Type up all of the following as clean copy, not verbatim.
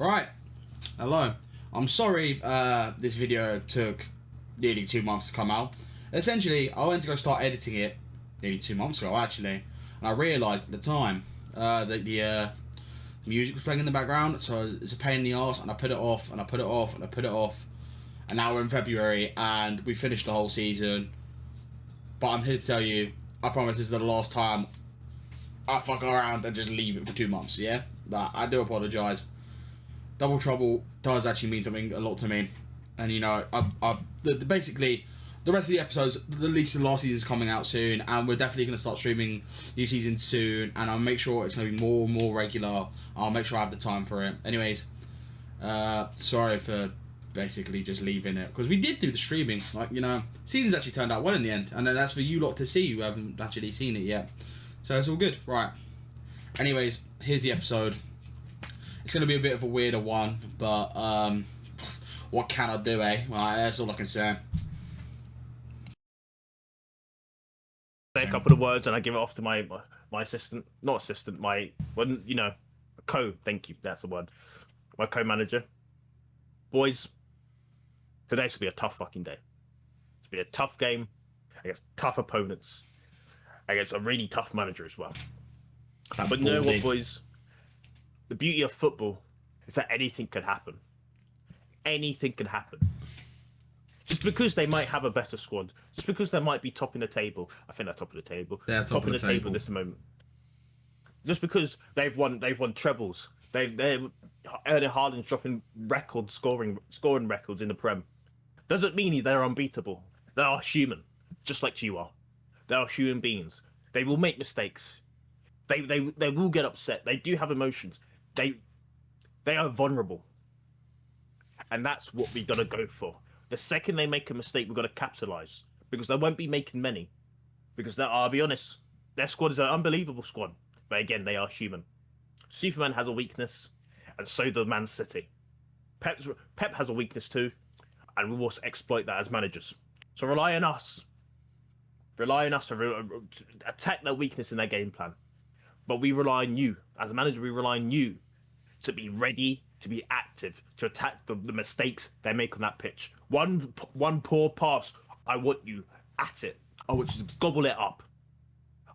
Right, hello. I'm sorry this video took nearly 2 months to come out. Essentially, I went to go start editing it nearly 2 months ago, actually. And I realised at the time that the music was playing in the background, so it's a pain in the arse, and I put it off, and I put it off, and I put it off. And now we're in February, and we finished the whole season. But I'm here to tell you, I promise this is the last time I fuck around and just leave it for 2 months, yeah? But I do apologise. Double Trouble does actually mean something a lot to me. And, you know, basically, the rest of the episodes, at least the last season is coming out soon. And we're definitely going to start streaming new seasons soon. And I'll make sure it's going to be more and more regular. I'll make sure I have the time for it. Anyways, sorry for basically just leaving it. Because we did do the streaming. Like, you know, season's actually turned out well in the end. And then that's for you lot to see who haven't actually seen it yet. So it's all good. Right. Anyways, here's the episode. It's going to be a bit of a weirder one, but what can I do, eh? Well, that's all I can say. Say a couple of words and I give it off to my assistant, not assistant, thank you, that's the word. My co-manager. Boys, today's gonna be a tough fucking day. It's gonna be a tough game against tough opponents, against a really tough manager as well. But you know what, boys? The beauty of football is that anything can happen. Anything can happen. Just because they might have a better squad, just because they might be topping the table. I think they're top of the table. They're top of the table at this moment. Just because they've won trebles. They're Erling Haaland's dropping scoring records in the Prem. Doesn't mean they're unbeatable. They are human, just like you are. They are human beings. They will make mistakes. They will get upset. They do have emotions. They are vulnerable. And that's what we gotta go for. The second they make a mistake, we've got to capitalise. Because they won't be making many. Because I'll be honest, their squad is an unbelievable squad. But again, they are human. Superman has a weakness, and so does Man City. Pep has a weakness too, and we will exploit that as managers. So rely on us. Rely on us to attack their weakness in their game plan. But we rely on you. As a manager, we rely on you to be ready, to be active, to attack the mistakes they make on that pitch. One poor pass, I want you at it. I want you to gobble it up.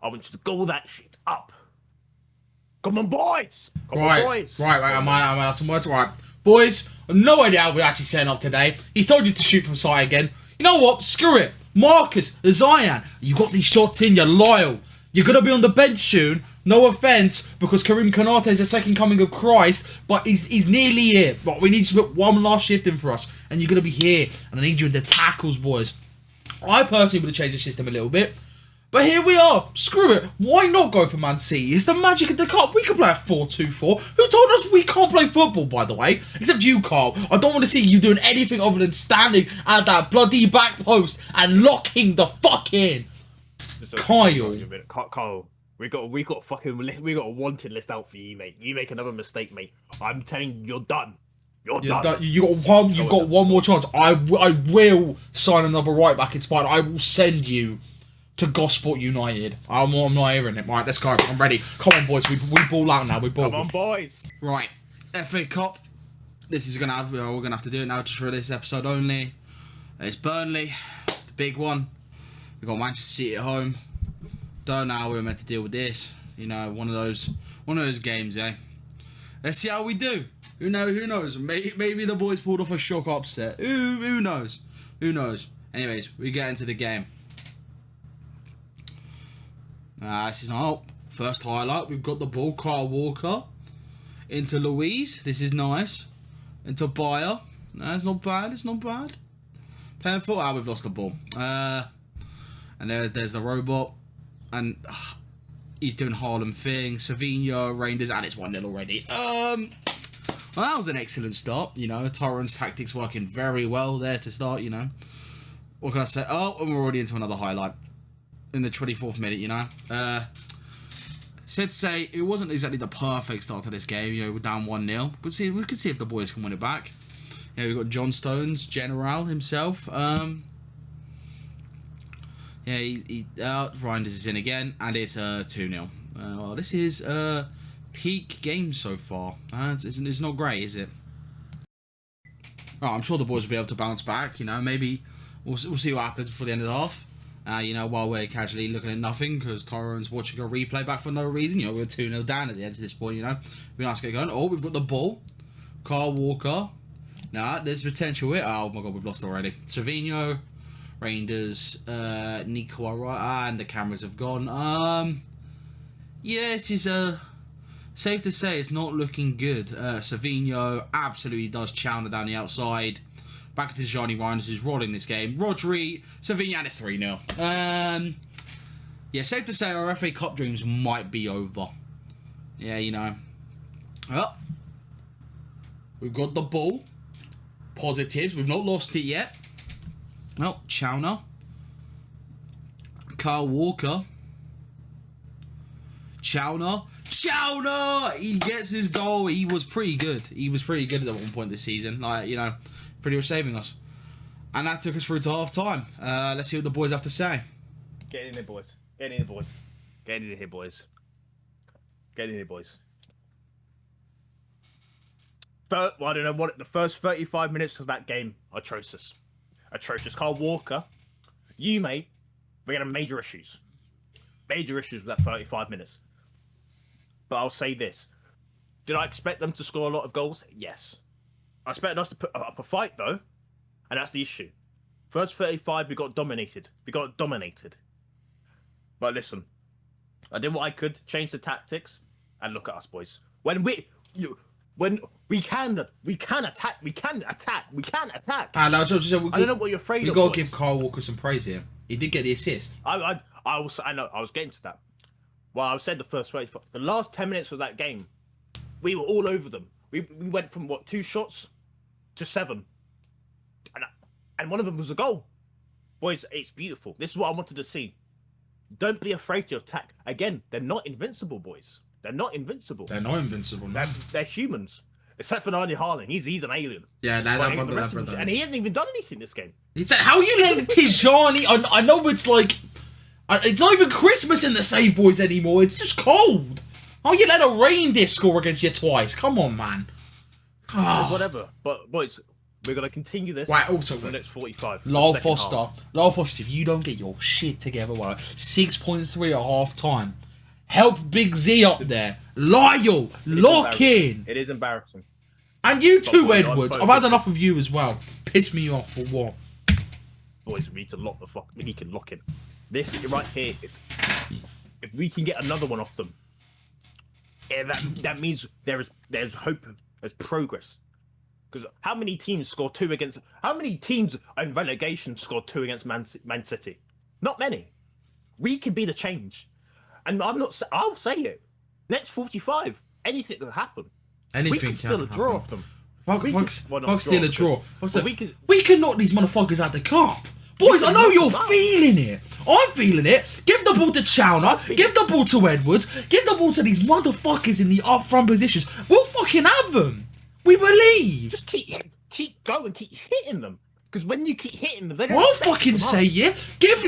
I want you to gobble that shit up. Come on, boys! Come on, boys! Right, I might have some words. Right, boys, no idea how we're actually setting up today. He's told you to shoot from sight again. You know what? Screw it. Marcus, Zion, you got these shots in, you're loyal. You're going to be on the bench soon. No offence, because Karim Konate is the second coming of Christ, but he's nearly here. But we need to put one last shift in for us, and you're going to be here, and I need you in the tackles, boys. I personally would have changed the system a little bit, but here we are. Screw it. Why not go for Man City? It's the magic of the cup. We can play a 4-2-4. Who told us we can't play football, by the way? Except you, Carl. I don't want to see you doing anything other than standing at that bloody back post and locking the fuck in. Kyle, we got a wanted list out for you, mate. You make another mistake, mate. I'm telling you, you're done. You're done. You got one more chance. I will sign another right back in spite. I will send you to Gosport United. I'm not hearing it. Right, let's go. I'm ready. Come on, boys. We ball out now. We ball. Come on, boys. Right, FA Cup. This is we're gonna have to do it now just for this episode only. It's Burnley, the big one. We got Manchester City at home. Don't know how we're meant to deal with this. You know, one of those games, eh? Let's see how we do. Who knows? Maybe the boys pulled off a shock upset. Who knows? Who knows? Anyways, we get into the game. This is first highlight. We've got the ball. Kyle Walker into Louise. This is nice. Into Bayer. No, it's not bad. It's not bad. Playing foot. We've lost the ball. And there's the robot. And he's doing Harlem thing. Savinho, Rangers, and it's 1-0 already. Well, that was an excellent start. You know, Tyrone's tactics working very well there to start, you know. What can I say? Oh, and we're already into another highlight. In the 24th minute, you know. Said to say, it wasn't exactly the perfect start to this game. You know, we're down 1-0. But we could see if the boys can win it back. Yeah, we've got John Stones, General himself. Yeah, Reinders is in again, and it's 2-0. Well, this is peak game so far. It's not great, is it? Oh, I'm sure the boys will be able to bounce back. You know, maybe we'll see what happens before the end of the half. You know, while we're casually looking at nothing because Tyrone's watching a replay back for no reason. You know, we're 2-0 down at the end of this point, you know. Be nice to get going. Oh, we've got the ball. Kyle Walker. Nah, there's potential here. Oh my god, we've lost already. Savinho, Reinders, Nico Arroyo, and the cameras have gone. Yeah, this is safe to say it's not looking good. Savinho absolutely does chowder down the outside. Back to Johnny Reinders, who's rolling this game. Rodri, Savinho, and it's 3-0. Yeah, safe to say our FA Cup dreams might be over. Yeah, you know. Oh, we've got the ball. Positives. We've not lost it yet. Well, Chowner. Kyle Walker. Chowner. He gets his goal. He was pretty good. He was pretty good at one point this season. Like, you know, pretty much saving us. And that took us through to half time. Let's see what the boys have to say. Get in here, boys. Get in here, boys. Get in here, boys. Get in here, boys. Well, I don't know what the first 35 minutes of that game, atrocious. Kyle Walker, you mate, we had major issues. Major issues with that 35 minutes. But I'll say this. Did I expect them to score a lot of goals? Yes. I expected us to put up a fight, though. And that's the issue. First 35, we got dominated. But listen, I did what I could, change the tactics, and look at us, boys. When we can attack. I don't know what you're afraid of. You got to give Kyle Walker some praise here. He did get the assist. I know. I was getting to that. Well, I said the first 35. The last 10 minutes of that game, we were all over them. We went from, 2 shots to 7. And one of them was a goal. Boys, it's beautiful. This is what I wanted to see. Don't be afraid to attack. Again, they're not invincible, boys. They're not invincible. No. They're humans. Except for Erling Haaland. He's an alien. Yeah, and he hasn't even done anything this game. He said, how you letting Tijani... I know it's like... It's not even Christmas in the Save Boys anymore. It's just cold. How you let a reindeer score against you twice? Come on, man. Whatever. But, boys, we're going to continue this right, also, for the next 45. Lyle Foster, if you don't get your shit together, 6.3 at half time. Help Big Z up there. Lyle, lock in. It is embarrassing. And you too, Edwards. I've had enough of you as well. Piss me off for what? Boys, we need to lock the fuck. We can lock in. This right here is. If we can get another one off them, that means there's hope. There's progress. Because how many teams score 2 against? How many teams in relegation scored 2 against Man City? Not many. We can be the change. And I'll say it. Next 45, anything could happen. We can steal a draw off them. Fuck steal a draw. We can knock these motherfuckers out the cup. Boys, I know you're feeling it. I'm feeling it. Give the ball to Chowner. Give the ball to Edwards. Give the ball to these motherfuckers in the up front positions. We'll fucking have them. We believe. Just keep going. Keep hitting them. Because when you keep hitting them, they don't. I'll fucking say it. Get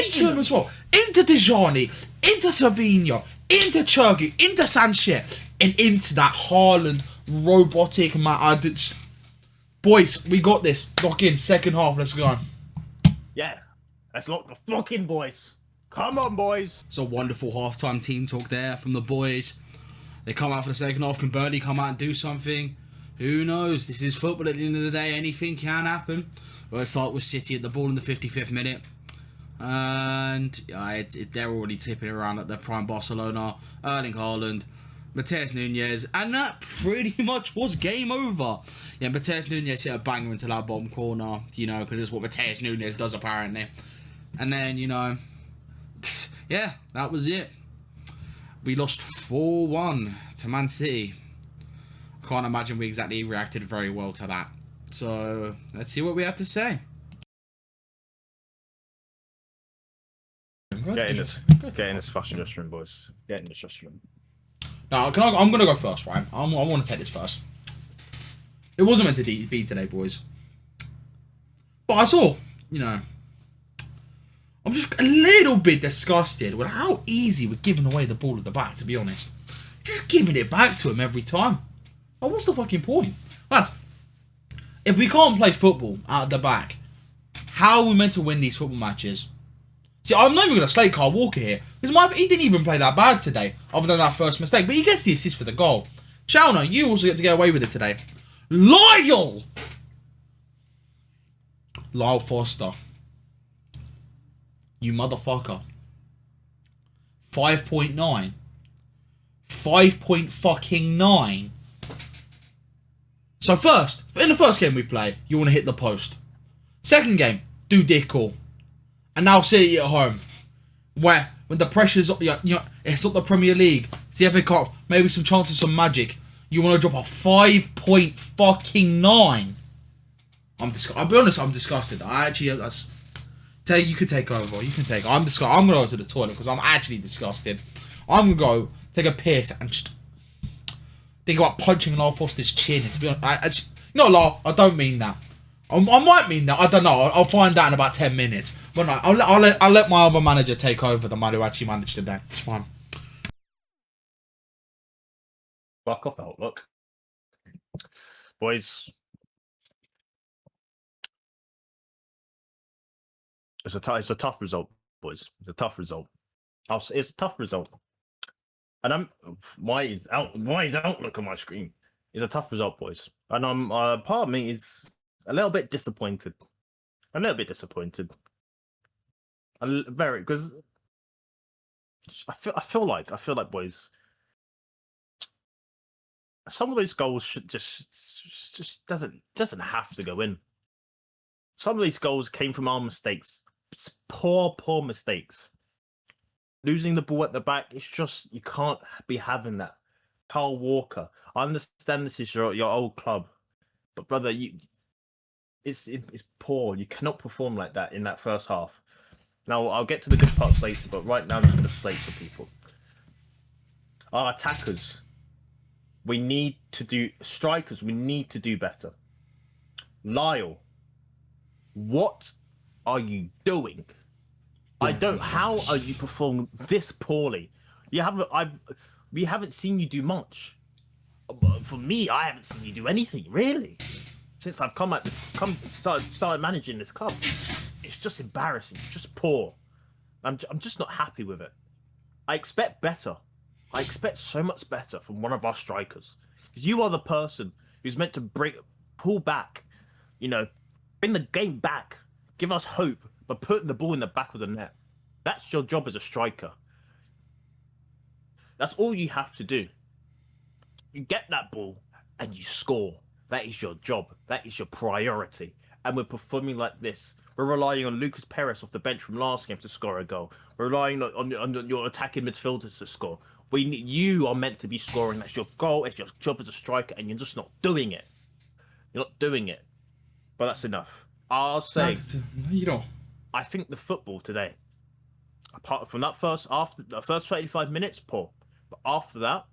into them as well. Into Dejani, into Savinho, into Chergi, into Sanchez, and into that Haaland robotic man. Boys, we got this. Lock in. Second half. Let's go. Yeah. Let's lock the fucking boys. Come on, boys. It's a wonderful halftime team talk there from the boys. They come out for the second half. Can Burnley come out and do something? Who knows? This is football at the end of the day. Anything can happen. Well, let's start with City at the ball in the 55th minute. And they're already tipping around at their prime Barcelona. Erling Haaland, Matheus Nunes. And that pretty much was game over. Yeah, Matheus Nunes hit a banger into that bottom corner. You know, because it's what Matheus Nunes does apparently. And then, you know, yeah, that was it. We lost 4-1 to Man City. I can't imagine we exactly reacted very well to that. So, let's see what we had to say. Get in this fucking dressing room, boys. Get in this dressing room. No, I'm going to go first, right? I want to take this first. It wasn't meant to be today, boys. But I saw, you know, I'm just a little bit disgusted with how easy we're giving away the ball at the back, to be honest. just giving it back to him every time. Like, what's the fucking point? Lads, if we can't play football out the back, how are we meant to win these football matches? See, I'm not even going to slate Kyle Walker here. Because he didn't even play that bad today, other than that first mistake. But he gets the assist for the goal. Chalna, you also get to get away with it today. Lyle Foster. You motherfucker. 5.9. 5.9. So in the first game we play, you want to hit the post. Second game, do dick all. And now City at home, where when the pressure's up, it's not the Premier League, it's the FA Cup, maybe some chances, some magic. You want to drop a 5.9. I'll be honest, I'm disgusted. Tell you could take over. You can take. I'm disgusted. I'm gonna go to the toilet because I'm actually disgusted. I'm gonna go take a piss and just think about punching Lyle Foster's chin. And to be honest, Lyle, I don't mean that. I might mean that. I don't know. I'll find out in about 10 minutes. But no, I'll let my other manager take over, the man who actually managed today. It's fine. Fuck off, Outlook. Boys. It's a tough result, boys. It's a tough result. It's a tough result. And why is Outlook on my screen? It's a tough result, boys. And part of me is a little bit disappointed. Because I feel like, boys, some of those goals should just doesn't have to go in. Some of these goals came from our mistakes. It's poor mistakes. Losing the ball at the back, it's just, you can't be having that. Kyle Walker, I understand this is your old club, but brother, it's poor. You cannot perform like that in that first half. Now, I'll get to the good parts later, but right now I'm just going to slate some people. Our attackers, strikers, we need to do better. Lyle, what are you doing? How are you performing this poorly? We haven't seen you do much. For me, I haven't seen you do anything, really. Since I've started managing this club. It's just embarrassing, it's just poor. I'm just not happy with it. I expect better. I expect so much better from one of our strikers. Because you are the person who's meant to pull back, bring the game back, give us hope by putting the ball in the back of the net. That's your job as a striker. That's all you have to do. You get that ball and you score. That is your job. That is your priority. And we're performing like this. We're relying on Lucas Perez off the bench from last game to score a goal. We're relying on your attacking midfielders to score. You are meant to be scoring. That's your goal. It's your job as a striker, and you're just not doing it. You're not doing it. But that's enough. I'll say, I think the football today, apart from after the first 35 minutes, poor. But after that,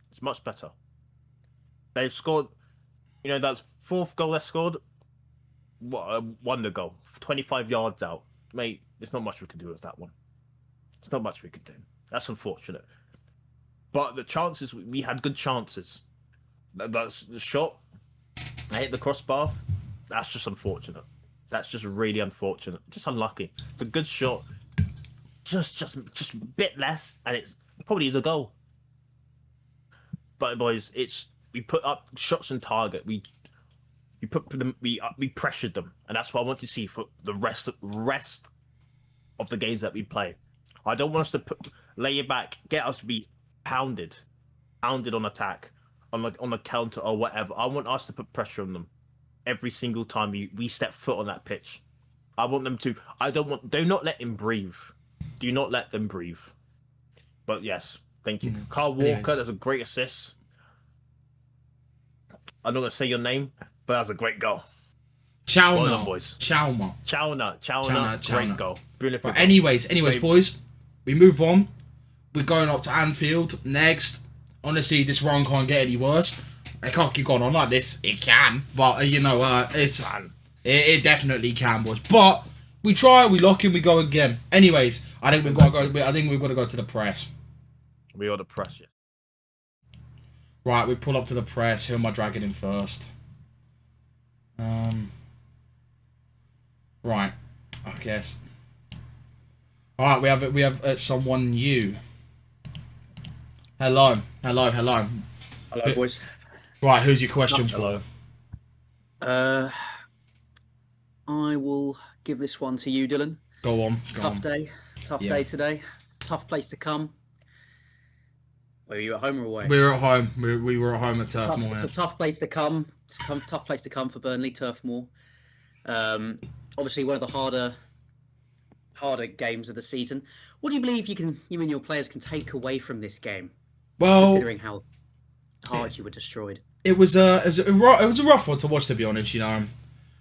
it's much better. They've scored, that's fourth goal they scored. What a wonder goal. 25 yards out. Mate, there's not much we can do with that one. There's not much we can do. That's unfortunate. But the chances, we had good chances. That's the shot. I hit the crossbar. That's just unfortunate. That's just really unfortunate. Just unlucky. It's a good shot. Just a bit less, and it probably is a goal. But boys, we put up shots on target. We pressured them, and that's what I want to see for the rest of the games that we play. I don't want us to lay it back, get us to be pounded on attack, on a counter or whatever. I want us to put pressure on them every single time we step foot on that pitch. I want them to. Do not let him breathe. Do not let them breathe. But yes, thank you, Kyle Walker. That's a great assist. I'm not gonna say your name, but that's a great goal. Chalna, well done, boys. Chalna, great goal. Brilliant. Right, anyways, boys, we move on. We're going up to Anfield next. Honestly, this run can't get any worse. It can't keep going on like this. It can, but it definitely can, boys. But we try, we lock in, we go again. Anyways, I think we've got to go to the press. We got to press, yeah. Right, we pull up to the press. Who am I dragging in first? Right, I guess. All right, we have someone new. Hello. Hello, boys. Right, who's your question Hello. I will give this one to you, Dylan. Go on. Tough day today. Tough place to come. Were you at home or away? We were at home. We were at home at Turf Moor. It's a tough place to come. It's a tough place to come for Burnley, Turf Moor. Obviously, one of the harder games of the season. What do you believe you and your players can take away from this game? Well, considering how hard you were destroyed. It was a rough one to watch, to be honest. You know,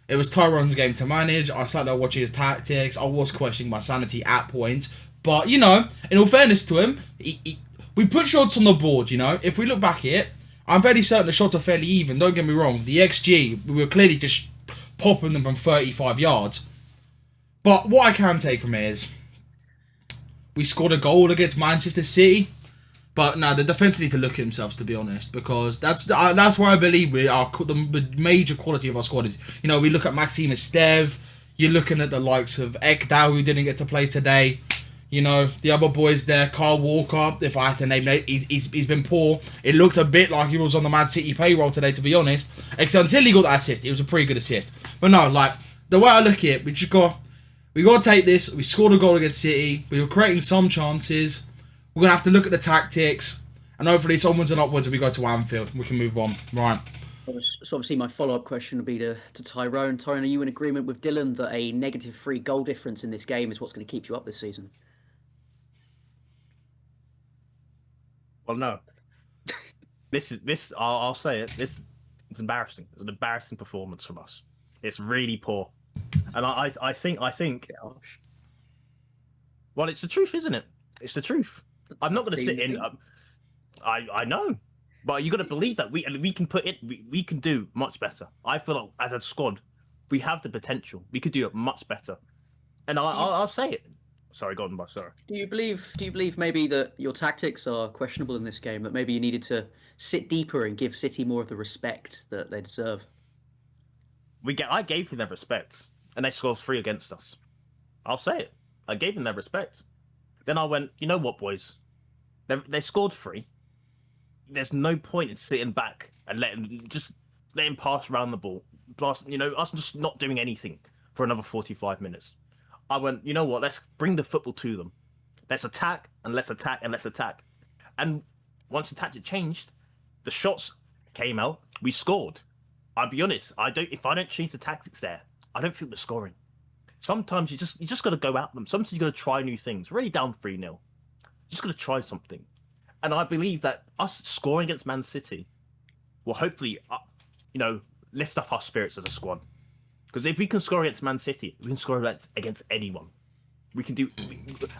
it was Tyrone's game to manage. I sat there watching his tactics. I was questioning my sanity at points, but you know, in all fairness to him, we put shots on the board. You know, if we look back at it, I'm fairly certain the shots are fairly even. Don't get me wrong. The XG, we were clearly just popping them from 35 yards. But what I can take from it is we scored a goal against Manchester City. But no, the defence need to look at themselves, to be honest, because that's where I believe the major quality of our squad is. You know, we look at Maxime Esteve, you're looking at the likes of Ekdal, who didn't get to play today. You know, the other boys there, Carl Walker, if I had to name it, he's been poor. It looked a bit like he was on the Man City payroll today, to be honest. Except until he got that assist, it was a pretty good assist. But no, like, the way I look at it, we got to take this. We scored a goal against City. We were creating some chances. We're going to have to look at the tactics, and hopefully it's onwards and upwards and we go to Anfield. We can move on. Right. So obviously my follow-up question would be to Tyrone. Tyrone, are you in agreement with Dylan that a -3 goal difference in this game is what's going to keep you up this season? Well, no. I'll say it. It's embarrassing. It's an embarrassing performance from us. It's really poor. And I think... Well, it's the truth, isn't it? It's the truth. I'm not going to sit in. I know, but you got to believe that we can put it. We can do much better. I feel like as a squad, we have the potential. We could do it much better, and I'll say it. Sorry, go on, boss. Sorry. Do you believe maybe that your tactics are questionable in this game? That maybe you needed to sit deeper and give City more of the respect that they deserve? I gave them their respect, and they scored 3 against us. I'll say it. I gave them their respect. Then I went, you know what, boys? They scored 3. There's no point in sitting back and letting pass around the ball. Plus, you know, us just not doing anything for another 45 minutes. I went, you know what? Let's bring the football to them. Let's attack and let's attack and let's attack. And once the tactic changed, the shots came out. We scored. I'll be honest. If I don't change the tactics there, I don't think we're scoring. Sometimes you just got to go at them. Sometimes you got to try new things. We're already down 3-0. Just got to try something. And I believe that us scoring against Man City will hopefully, lift up our spirits as a squad. Because if we can score against Man City, we can score against anyone. We can do,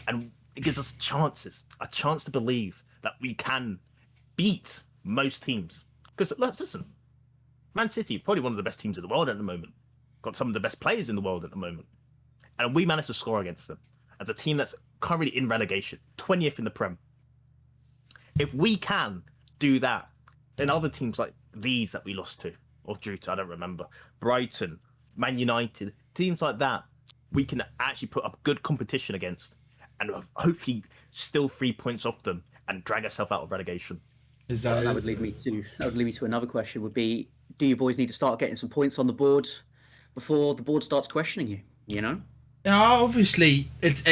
and it gives us chances, a chance to believe that we can beat most teams. Because listen, Man City, probably one of the best teams in the world at the moment. Got some of the best players in the world at the moment. And we managed to score against them as a team that's currently in relegation, 20th in the Prem. If we can do that, then other teams like these that we lost to, or drew to, I don't remember, Brighton, Man United, teams like that, we can actually put up good competition against and hopefully still 3 points off them and drag ourselves out of relegation. That would lead me to another question, would be, do you boys need to start getting some points on the board before the board starts questioning you, you know? Obviously, it's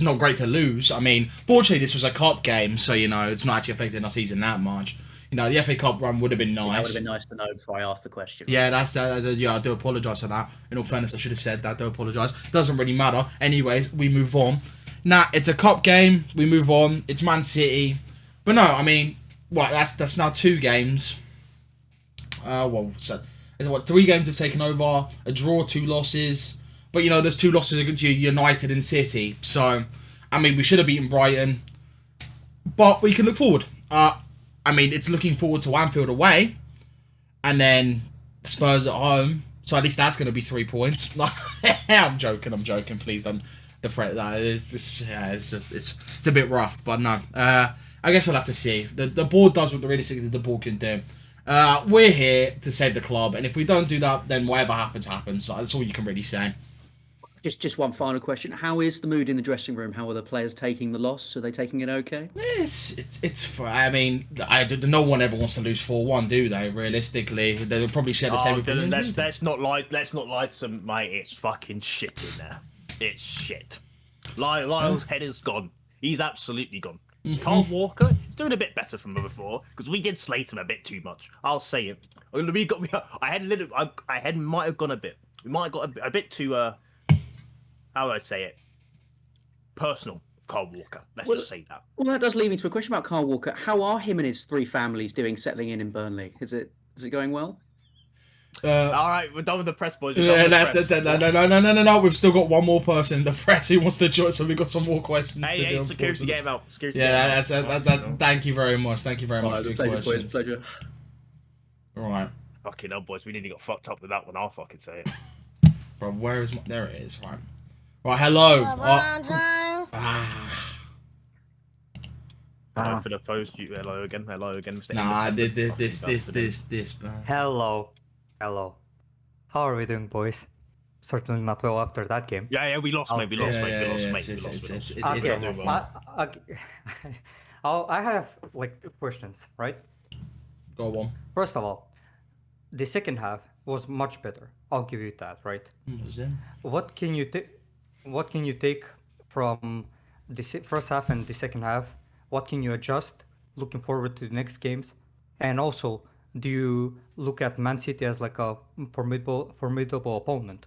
not great to lose. I mean, fortunately, this was a cup game, so, you know, it's not actually affecting our season that much. You know, the FA Cup run would have been nice. That would have been nice to know before I asked the question. Yeah, I do apologise for that. In all fairness, I should have said that. I do apologise. Doesn't really matter. Anyways, we move on. It's a cup game. We move on. It's Man City. But no, I mean, that's now 2 games. So, 3 games have taken over. A draw, 2 losses. But, you know, there's 2 losses against United and City. So, I mean, we should have beaten Brighton. But we can look forward. I mean, it's looking forward to Anfield away. And then Spurs at home. So at least that's going to be 3 points. I'm joking. Please don't defray that. It's a bit rough. But no. I guess we'll have to see. The board does what realistically the board can do. We're here to save the club, and if we don't do that, then whatever happens, happens. Like, that's all you can really say. Just one final question. How is the mood in the dressing room? How are the players taking the loss? Are they taking it okay? Yes, it's. I mean, no one ever wants to lose 4-1, do they? Realistically, they'll probably share the same opinion. Let's not lie to mate. It's fucking shit in there. It's shit. Lyle's head is gone. He's absolutely gone. Carl Walker is doing a bit better from before because we did slate him a bit too much. I'll say it. I had might have gone a bit. We might have got a bit too how do I say it? Personal, Carl Walker. Let's just say that. Well, that does lead me to a question about Carl Walker. How are him and his 3 families doing settling in Burnley? Is it going well? All right, we're done with the press, boys. Yeah, that's it. No. We've still got one more person in the press who wants to join, so we've got some more questions. Hey, security, get him out. Thank you very much. Thank you very much for your questions. Pleasure. All right. Fucking hell, boys. We nearly got fucked up with that one. I'll fucking say it. Bro, where is my... There it is. Right. Right, hello. I'm for the post. Hello again. Nah, this. Hello. How are we doing, boys? Certainly not well after that game. Yeah, we lost, mate. We lost, mate. I have questions, right? Go on. First of all, the second half was much better. I'll give you that, right? What can you take from the first half and the second half? What can you adjust looking forward to the next games? And also, do you look at Man City as like a formidable opponent?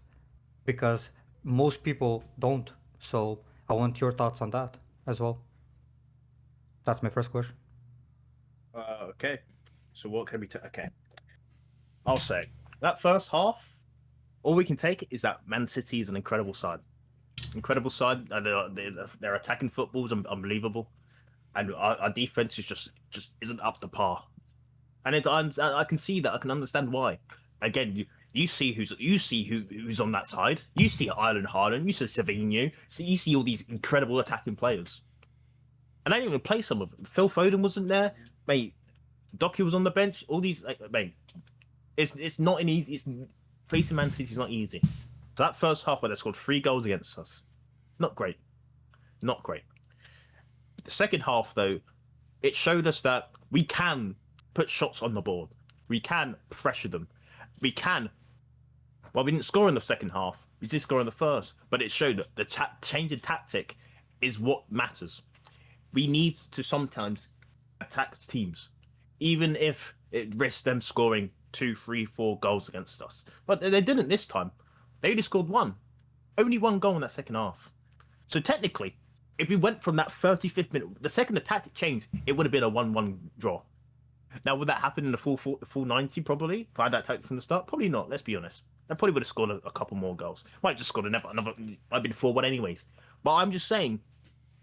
Because most people don't. So I want your thoughts on that as well. That's my first question. Okay. So what can we take? Okay. I'll say that first half, all we can take is that Man City is an incredible side. Their attacking football is unbelievable, and our defense is just isn't up to par. And I can see that. I can understand why. Again, you see who's on that side. You see Ireland Haaland. You see Savinho. So you see all these incredible attacking players. And I didn't even play some of them. Phil Foden wasn't there, mate. Docky was on the bench. All these, mate. It's not an easy. Facing Man City is not easy. So that first half where they scored 3 goals against us, not great. The second half, though, it showed us that we can put shots on the board. We can pressure them. We can. Well, we didn't score in the second half. We did score in the first, but it showed that the change in tactic is what matters. We need to sometimes attack teams, even if it risks them scoring 2, 3, 4 goals against us. But they didn't this time. They only scored 1. Only 1 goal in that second half. So technically, if we went from that 35th minute, the second the tactic changed, it would have been a 1-1 draw. Now, would that happen in the full 90 probably? If I had that tactic from the start? Probably not, let's be honest. They probably would have scored a couple more goals. Might have just scored another might been 4-1 anyways. But I'm just saying,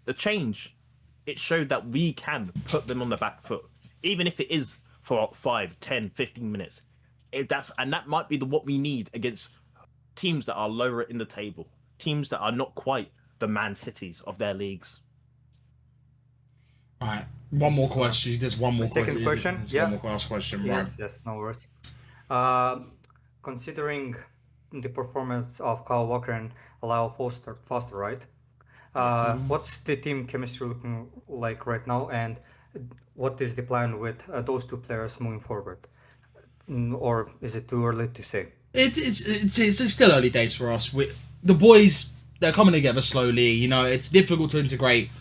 the change, it showed that we can put them on the back foot. Even if it is for 5, 10, 15 minutes. That might be what we need against teams that are lower in the table. Teams that are not quite the Man Cities of their leagues. All right. One more question. There's one more second question. Yeah. One more last question. Yes, no worries. Considering the performance of Kyle Walker and Lyle Foster, right? What's the team chemistry looking like right now, and what is the plan with those 2 players moving forward? Or is it too early to say? It's still early days for us. The boys, they're coming together slowly. You know, it's difficult to integrate.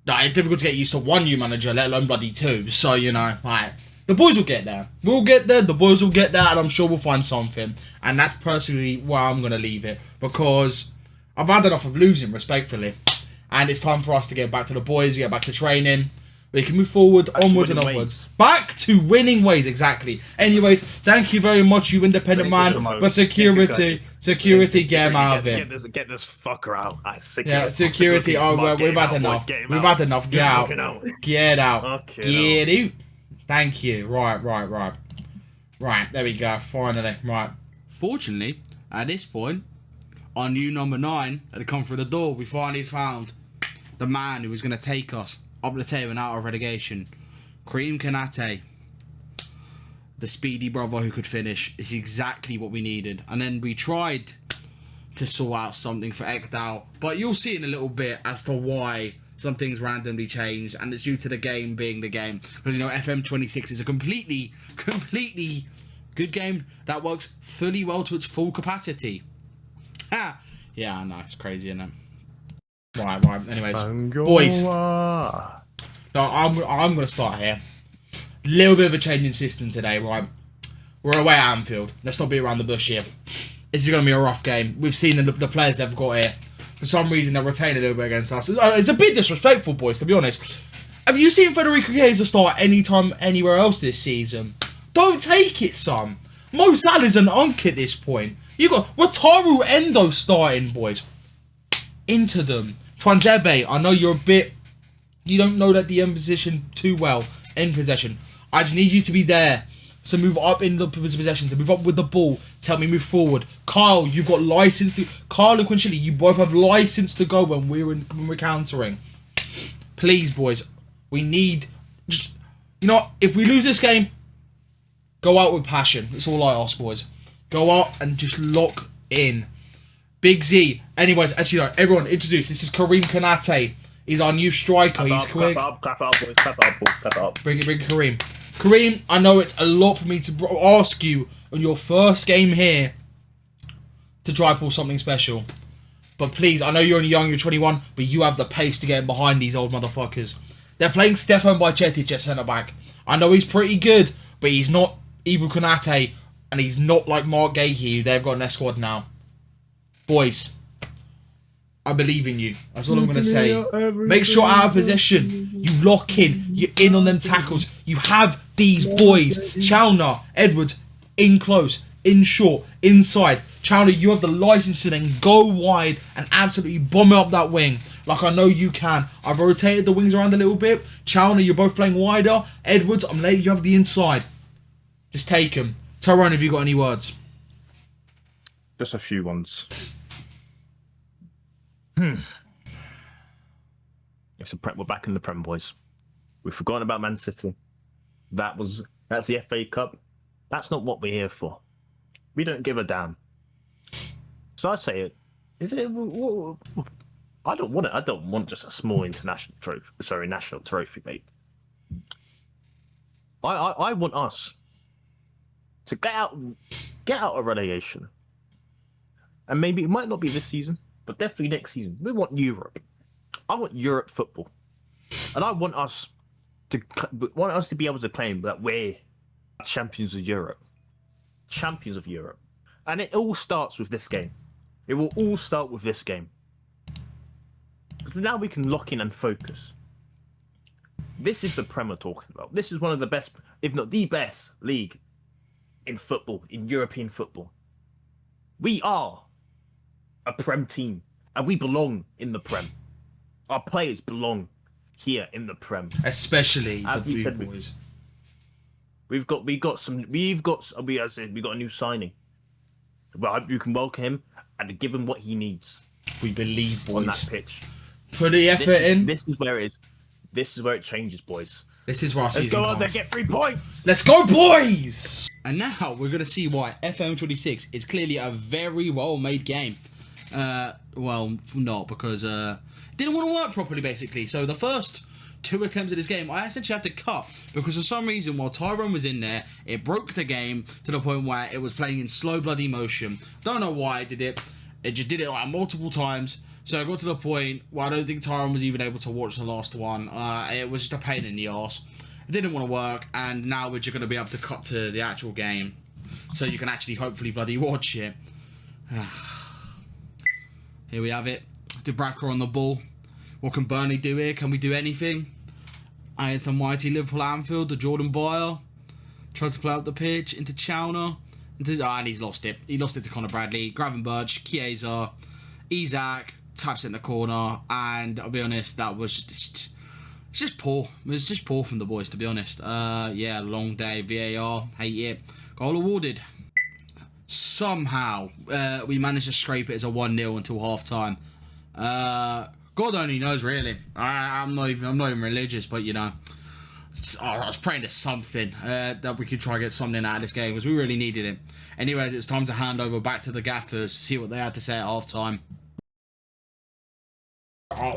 It's difficult to get used to 1 new manager, let alone bloody 2. So, you know, like, the boys will get there. We'll get there, the boys will get there, and I'm sure we'll find something. And that's personally where I'm going to leave it. Because I've had enough of losing, respectfully. And it's time for us to get back to the boys, get back to training. We can move forward, onwards and upwards. Back to winning ways, exactly. Anyways, thank you very much, you independent man. But security, get him out of here. Get this fucker out. Yeah, security. We've had enough. We've had enough. Get out. Get out. Get out. Thank you. Right. There we go. Finally. Right. Fortunately, at this point, our new number 9 had come through the door. We finally found the man who was going to take us up the table and out of relegation. Kareem Konate, the speedy brother who could finish, is exactly what we needed. And then we tried to sort out something for Ekdal, but you'll see in a little bit as to why some things randomly changed, and it's due to the game being the game. Because, you know, FM26 is a completely good game that works fully well to its full capacity. Ha! Yeah, I know, it's crazy, isn't it? Right. Anyways, boys. No, I'm gonna start here. Little bit of a change in system today, right? We're away at Anfield. Let's not be around the bush here. This is gonna be a rough game. We've seen the players they've got here. For some reason, they're retaining a little bit against us. It's a bit disrespectful, boys, to be honest. Have you seen Federico Chiesa start anytime anywhere else this season? Don't take it, son. Mo Salah's an unk at this point. You got Wataru Endo starting, boys. Into them. Twanzebe, I know you're a bit... You don't know that DM position too well. In possession. I just need you to be there. So move up in the possession. To move up with the ball. To help me move forward. Kyle, you've got license to... Kyle and Quinchilly, you both have license to go when we're countering. Please, boys. We need... Just... You know, if we lose this game... Go out with passion. That's all I ask, boys. Go out and just lock in. Big Z. Anyways, actually, no, everyone, introduce. This is Kareem Konate. He's our new striker. He's quick. Clap up, boys. Clap up, boys. Clap up. Bring Kareem. Kareem, I know it's a lot for me to ask you on your first game here to try pull something special. But please, I know you're only young, you're 21, but you have the pace to get in behind these old motherfuckers. They're playing Stefan Bajcetic at centre-back. I know he's pretty good, but he's not Ibu Konate, and he's not like Mark Gahey, who they've got in their squad now. Boys, I believe in you. That's all I'm going to say. Make sure out of possession, you lock in, you're in on them tackles. You have these boys. Chalner, Edwards, in close, in short, inside. Chalner, you have the license to then go wide and absolutely bomb up that wing. Like I know you can. I've rotated the wings around a little bit. Chalner, you're both playing wider. Edwards, I'm letting you have the inside. Just take him. Tyrone, have you got any words? Just a few ones. We're back in the Prem, boys. We've forgotten about Man City. That's the FA Cup. That's not what we're here for. We don't give a damn. So I say it. I don't want it. I don't want just a small international trophy. Sorry, national trophy, mate. I want us to get out of relegation. And maybe it might not be this season, but definitely next season. We want Europe. I want Europe football. And I want us to be able to claim that we're champions of Europe. Champions of Europe. And it all starts with this game. It will all start with this game. Because now we can lock in and focus. This is the Prem we're talking about. This is one of the best, if not the best, league in football, in European football. We are a Prem team, and we belong in the Prem. Our players belong here in the Prem, especially the Blue Boys. We got a new signing. Well, I hope you can welcome him and give him what he needs. We believe, boys. On that pitch. Put the effort in. This is where it is. This is where it changes, boys. This is where our season comes. Let's go on there, get 3 points. Let's go, boys! And now we're going to see why FM26 is clearly a very well-made game. Well, not because it didn't want to work properly, basically. So the first 2 attempts at this game, I essentially had to cut because for some reason, while Tyrone was in there, it broke the game to the point where it was playing in slow bloody motion. Don't know why it did it. It just did it like multiple times. So I got to the point where I don't think Tyrone was even able to watch the last one. It was just a pain in the arse. It didn't want to work, and now we're just going to be able to cut to the actual game. So you can actually hopefully bloody watch it. Here we have it. Dubravka on the ball. What can Burnley do here? Can we do anything? And it's a mighty Liverpool Anfield. The Jordan Bayer tries to play up the pitch into Chalner. And he's lost it. He lost it to Connor Bradley. Gravenberch, Chiesa, Isak taps it in the corner. And I'll be honest, that was just poor. It was just poor from the boys, to be honest. Yeah, long day. VAR. Hate it. Goal awarded. Somehow, we managed to scrape it as a 1-0 until half-time. God only knows, really. I'm not even religious, but you know, I was praying to something that we could try and get something out of this game because we really needed it. Anyways, it's time to hand over back to the gaffers to see what they had to say at half time.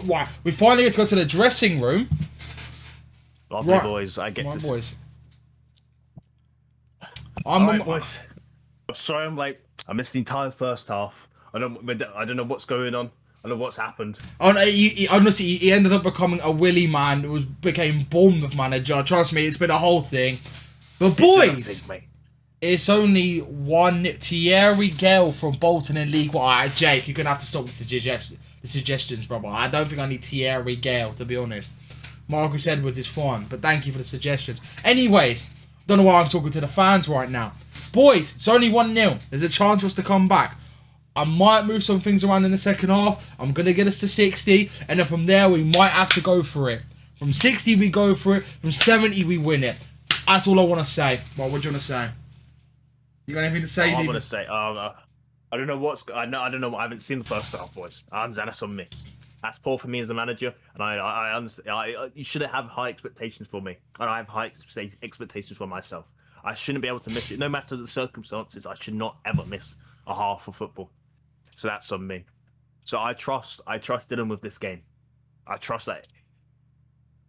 Wow, we finally get to go to the dressing room. Lovely boys, I get to. Boys. Boys. I'm sorry, I missed the entire first half. I don't know what's going on. I don't know what's happened. Oh no, honestly, he ended up becoming a Willy man who became Bournemouth manager. Trust me, it's been a whole thing. But boys, it's only one Thierry Gale from Bolton in League One. Alright, Jake, you're gonna have to stop with the suggestions, brother. I don't think I need Thierry Gale, to be honest. Marcus Edwards is fine, but thank you for the suggestions. Anyways, don't know why I'm talking to the fans right now. Boys, it's only 1-0. There's a chance for us to come back. I might move some things around in the second half. I'm going to get us to 60. And then from there, we might have to go for it. From 60, we go for it. From 70, we win it. That's all I want to say. Well, what do you want to say? You got anything to say? I want to say, I don't know what's... I don't know. I haven't seen the first half, boys. That's on me. That's poor for me as a manager. And I understand. You shouldn't have high expectations for me. And I have high expectations for myself. I shouldn't be able to miss it. No matter the circumstances, I should not ever miss a half of football. So that's on me. So I trust Dylan with this game. I trust that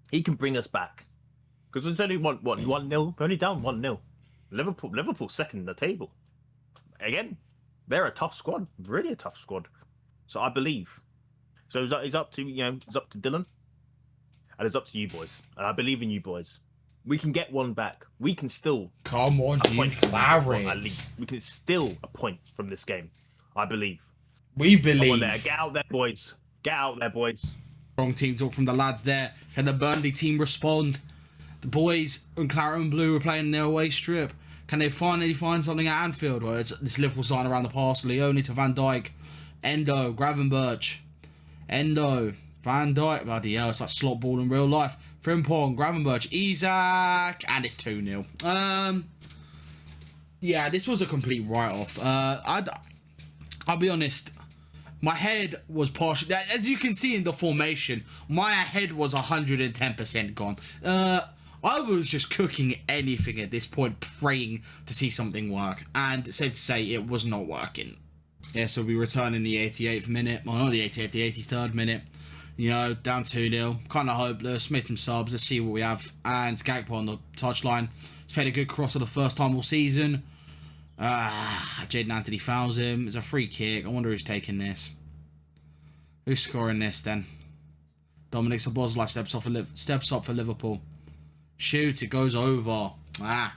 he can bring us back. Because it's only 1-0. We're only down 1-0. Liverpool second in the table. Again, they're a tough squad. Really a tough squad. So I believe. So it's up to Dylan. And it's up to you boys. And I believe in you boys. We can get one back. We can still come on, you Clarence. We can still a point from this game. I believe. We believe. Come on there. Get out there, boys. Get out there, boys. Strong team talk from the lads there. Can the Burnley team respond? The boys in claret and blue are playing their away strip. Can they finally find something at Anfield? Well, it's this Liverpool sign around the pass. Leone to Van Dijk. Endo, Gravenberch. Endo, Van Dijk. Bloody hell, it's like slot ball in real life. Frimpong, Gravenberch, Isaac. And it's 2-0. Yeah, this was a complete write-off. I'll be honest. My head was partially... As you can see in the formation, my head was 110% gone. I was just cooking anything at this point, praying to see something work. And safe to say, it was not working. Yeah, so we return in the 88th minute. Well, not the 88th, the 83rd minute. You know, down 2-0. Kind of hopeless. Made some subs. Let's see what we have. And Gakpo on the touchline. He's played a good cross for the first time all season. Jayden Anthony fouls him. It's a free kick. I wonder who's taking this. Who's scoring this then? Dominic Szoboszlai steps up for Liverpool. Shoot, it goes over. Right,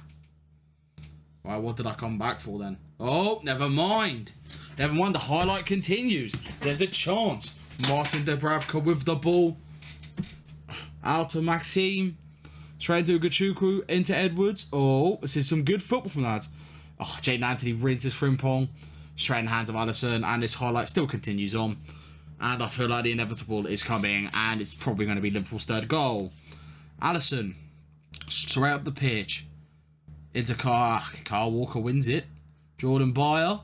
what did I come back for then? Oh, never mind. Never mind, the highlight continues. There's a chance. Martin Dubravka with the ball. Out to Maxime. Straight to Gachuku, into Edwards. Oh, this is some good football from that. Oh, Jayden Anthony rinses Frimpong. Straight in the hands of Alisson, and this highlight still continues on. And I feel like the inevitable is coming, and it's probably going to be Liverpool's third goal. Alisson, straight up the pitch. Into Kyle Walker wins it. Jordan Bayer.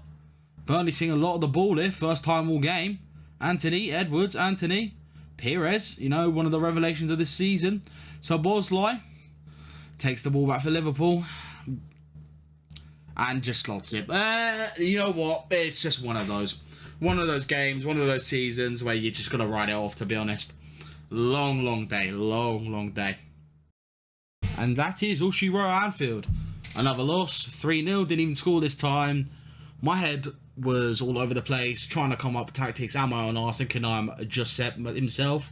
Burnley seeing a lot of the ball here, first time all game. Anthony, Edwards, Anthony. Perez, you know, one of the revelations of this season. Szoboszlai takes the ball back for Liverpool. And just slots it. You know what? It's just one of those. One of those games, one of those seasons where you're just going to write it off, to be honest. Long, long day. Long, long day. And that is all she wrote at Anfield. Another loss. 3-0. Didn't even score this time. My head was all over the place, trying to come up with tactics and my own arse, thinking I'm just set himself.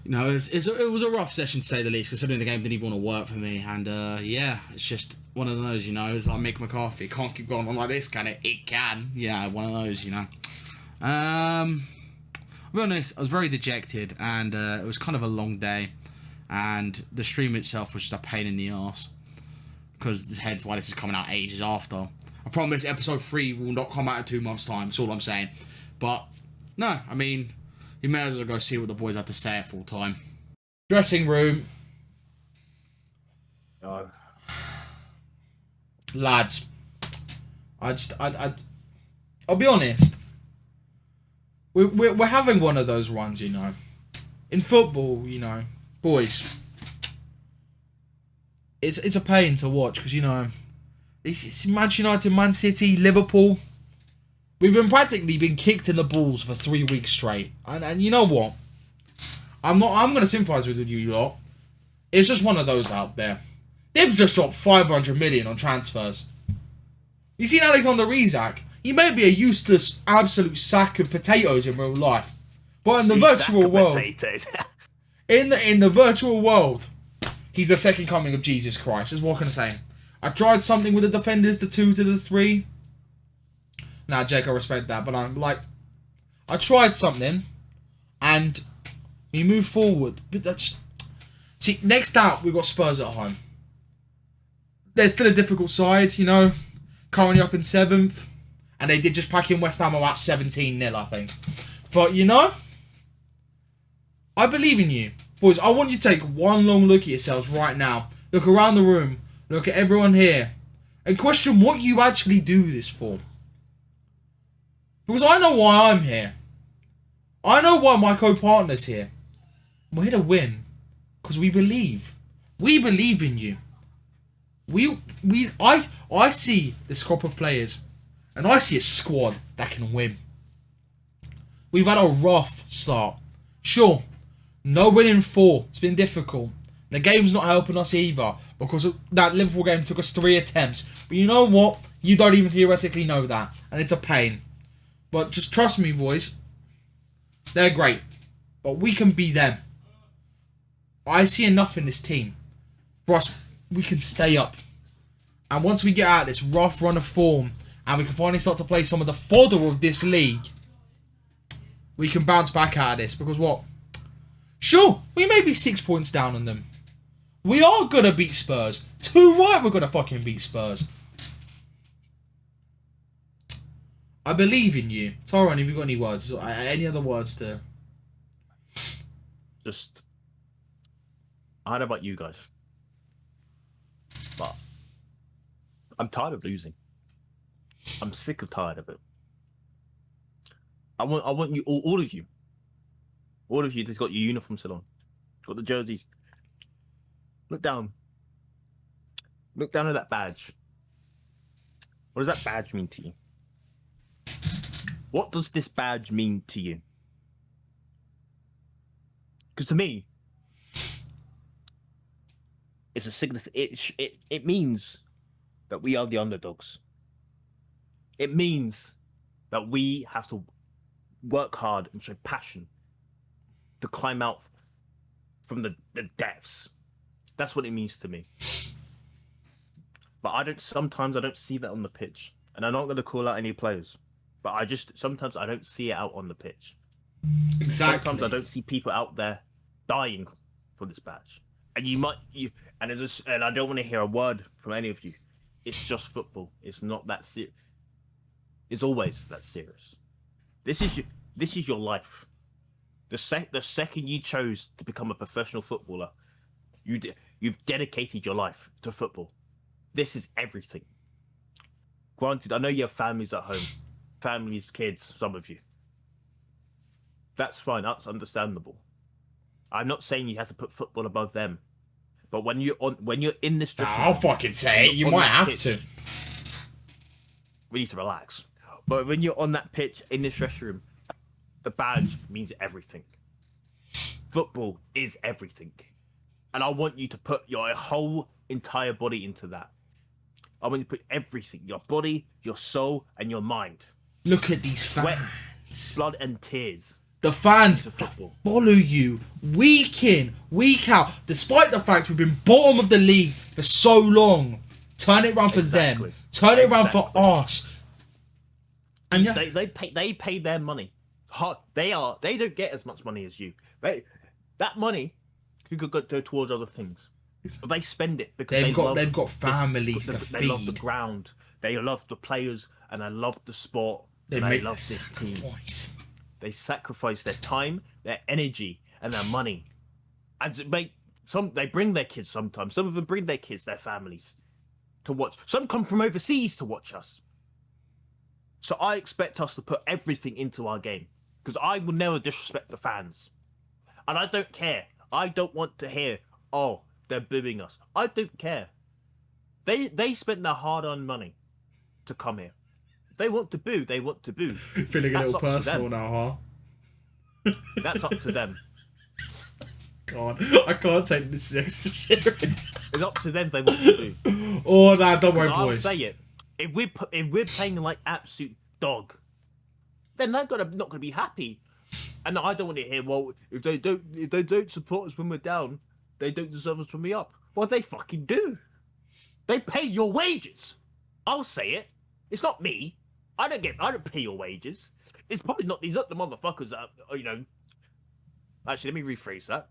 You know, it was a rough session to say the least, considering the game didn't even want to work for me. And yeah, it's just one of those, you know. It's like Mick McCarthy. It can't keep going on like this, can it? It can. Yeah, one of those, you know. I'll be honest, I was very dejected, and it was kind of a long day. And the stream itself was just a pain in the arse, because hence why this is coming out ages after. I promise episode 3 will not come out in 2 months' time. That's all I'm saying. But, no, I mean, you may as well go see what the boys have to say at full time. Dressing room. Lads. I'll be honest. we're having one of those runs, you know. In football, you know, boys, it's a pain to watch because, you know, it's Manchester United, Man City, Liverpool. We've been kicked in the balls for 3 weeks straight, and you know what? I'm gonna sympathise with you lot. It's just one of those out there. They've just dropped 500 million on transfers. You seen Alexander Isak? He may be a useless, absolute sack of potatoes in real life, but in the virtual world, in the virtual world, he's the second coming of Jesus Christ. Is what can I say? I tried something with the defenders, the 2 to the 3. Nah, Jake, I respect that, but I'm like, I tried something, and we move forward. But that's see. Next out, we've got Spurs at home. They're still a difficult side, you know. Currently up in 7th. And they did just pack in West Ham about 17-0, I think. But, you know, I believe in you. Boys, I want you to take one long look at yourselves right now. Look around the room. Look at everyone here. And question what you actually do this for. Because I know why I'm here. I know why my co-partner's here. We're here to win. Because we believe. We believe in you. I see this crop of players. And I see a squad that can win. We've had a rough start. Sure, no winning 4. It's been difficult. The game's not helping us either. Because that Liverpool game took us 3 attempts. But you know what? You don't even theoretically know that. And it's a pain. But just trust me, boys. They're great. But we can be them. I see enough in this team. For us, we can stay up. And once we get out of this rough run of form, and we can finally start to play some of the fodder of this league, we can bounce back out of this. Because what? Sure, we may be 6 points down on them. We are going to beat Spurs. Too right we're going to fucking beat Spurs. I believe in you. Tyrone, have you got any words? Any other words to... Just... I don't know about you guys. But... I'm tired of losing. I'm sick of tired of it. I want you all of you that's got your uniform still on, got the jerseys. Look down at that badge. What does that badge mean to you? What does this badge mean to you? Because to me, it's a it means that we are the underdogs. It means that we have to work hard and show passion to climb out from the depths. That's what it means to me. But sometimes I don't see that on the pitch. And I'm not going to call out any players. But sometimes I don't see it out on the pitch. Exactly. Sometimes I don't see people out there dying for this badge. And and I don't want to hear a word from any of you. It's just football. It's not that serious. It's always that serious. This is your life. The second you chose to become a professional footballer, you've dedicated your life to football. This is everything. Granted, I know you have families at home, families, kids, some of you. That's fine. That's understandable. I'm not saying you have to put football above them, but when you're in this dressing room, I'll fucking say it. You might have to. We need to relax. But when you're on that pitch in this dressing room, the badge means everything. Football is everything. And I want you to put your whole entire body into that. I want you to put everything, your body, your soul, and your mind. Look at these fans. Sweat, blood, and tears. The fans that follow you week in, week out, despite the fact we've been bottom of the league for so long. Turn it around for them. Turn it around for us. And they pay their money. They don't get as much money as you. That money could go towards other things. But they spend it because they've got families to feed. They love the ground. They love the players, and they love the sport. They love this team. They sacrifice their time, their energy, and their money. And they bring their kids sometimes. Some of them bring their kids, their families, to watch. Some come from overseas to watch us. So I expect us to put everything into our game. because I will never disrespect the fans, and I don't care. I don't want to hear, oh, they're booing us. I don't care. They spent their hard-earned money to come here. If they want to boo, they want to boo. Feeling That's a little up to personal them. now, huh? That's up to them. God, I can't take this extra shit. It's up to them if they want to boo. Oh, nah, don't worry, I'll boys. say it. If we're playing like absolute dog, then they're not gonna be happy. And I don't want to hear, well, if they don't support us when we're down, they don't deserve us when we're up. Well, they fucking do. They pay your wages. I'll say it. It's not me. I don't pay your wages. It's probably not these other motherfuckers that are, you know. Actually, let me rephrase that,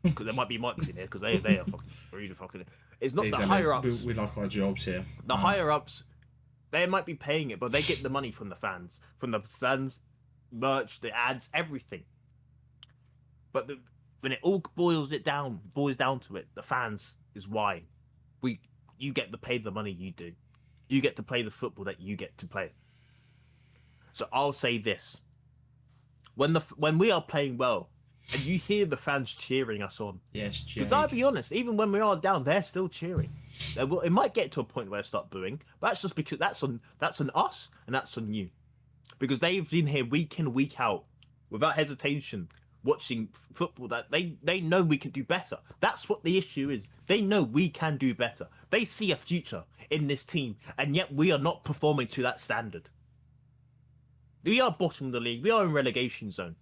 because there might be mics in here, because they are fucking. It's not the higher ups. We like our jobs here. The higher ups, they might be paying it, but they get the money from the fans, merch, the ads, everything. But when it all boils down to it, the fans is why you get to pay the money you do. You get to play the football that you get to play. So I'll say this: when we are playing well, and you hear the fans cheering us on, yes, because I'll be honest, even when we are down, they're still cheering. It might get to a point where they start booing, but that's just because that's on us and that's on you, because they've been here week in, week out, without hesitation, watching football that they know we can do better. That's what the issue is. They know we can do better. They see a future in this team, and yet we are not performing to that standard. We are bottom of the league. We are in relegation zone.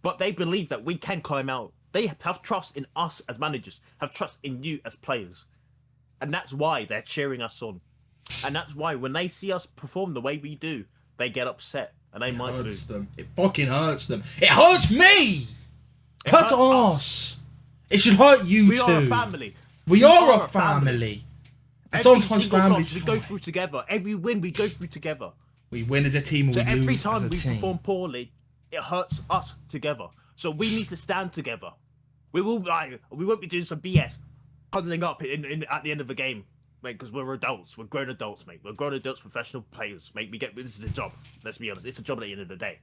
But they believe that we can climb out. They have trust in us as managers, have trust in you as players. And that's why they're cheering us on. And that's why when they see us perform the way we do, they get upset. And they might hurts boo. them. It fucking hurts them. It hurts me! It hurts us. It should hurt you too. We are a family. We are a family. And sometimes families we go through together. Every win we go through together. We win as a team and So we every lose time as a we team. perform poorly, it hurts us together. So we need to stand together. We won't be doing some BS, huddling up at the end of the game, mate. Because we're adults, we're grown adults, mate. We're grown adults, professional players, mate. This is a job. Let's be honest, it's a job at the end of the day.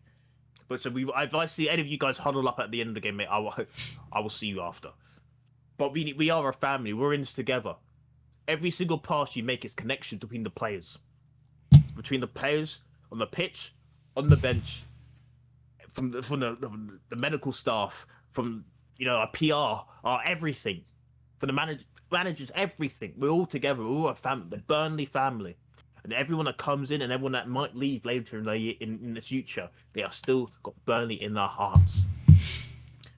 But so if I see any of you guys huddle up at the end of the game, mate, I will see you after. But we are a family. We're in this together. Every single pass you make is connection between the players on the pitch, on the bench, from the medical staff, from our PR, our everything, from the managers, everything. We're all together. We're all a family, the Burnley family, and everyone that comes in and everyone that might leave later in the future, they are still got Burnley in their hearts.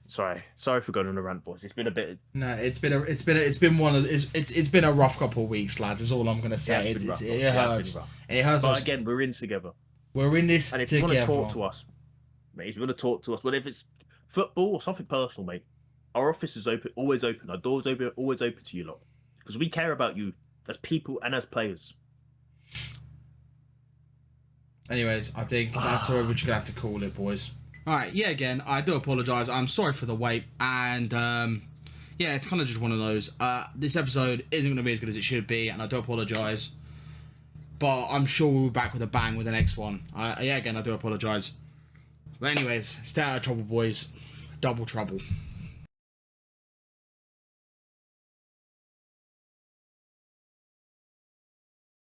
Sorry for going on a rant, boys. It's been a bit. No, it's been a rough couple of weeks, lads. Is all I'm gonna say. It hurts. It hurts. But again, we're in together. We're in this and if together. you want to talk to us, mate, if you want to talk to us, but if it's football or something personal, mate, our office is open, always open. Our doors open, always open to you lot, because we care about you as people and as players. Anyways, I think that's where we're just gonna have to call it, boys. Alright, yeah, again, I do apologise. I'm sorry for the wait, and yeah, it's kind of just one of those. This episode isn't going to be as good as it should be, and I do apologise. But I'm sure we'll be back with a bang with the next one. Yeah, again, I do apologise. But anyways, stay out of trouble, boys. Double trouble.